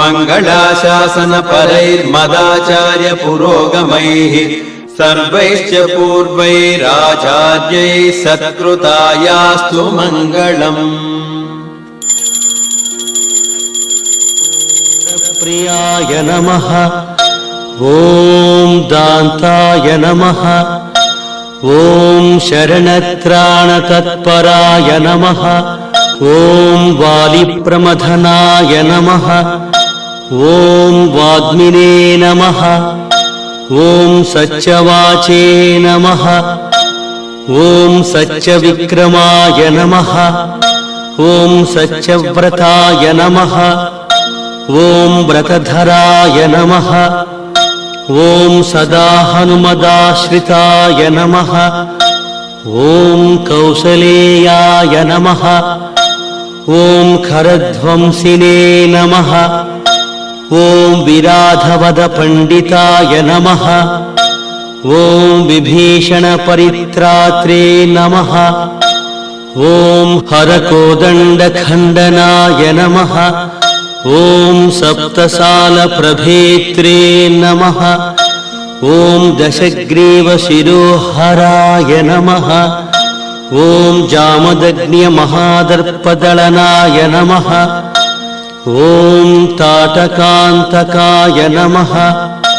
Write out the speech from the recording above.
मङ्गलाशासनपरैर्मदाचार्य पुरोगमैः सर्वैश्च पूर्वैराचार्यैः सत्कृतायास्तु मङ्गलम्। प्रियाय नमः। ॐ दान्ताय नमः। ॐ शरणत्राणतत्पराय नमः। ॐ वालिप्रमथनाय नमः। ॐ वाग्मिने नमः। ॐ सच्चवाचे नमः। ॐ सच्चविक्रमाय नमः। ॐ सच्चव्रताय नमः। ॐ व्रतधराय नमः। ॐ सदा हनुमदाश्रिताय नमः। ॐ कौसलेयाय नमः। ॐ खरध्वंसिने नमः। ॐ विराधवदपण्डिताय नमः। ॐ विभीषणपरित्रात्रे नमः। ॐ हरकोदण्डखण्डनाय नमः। ॐ सप्तसालप्रभेत्रे नमः। ॐ दशग्रीवशिरोहराय नमः। ॐ जामदग्न्यमहादर्पदलनाय नमः। ॐ ताटकान्तकाय नमः।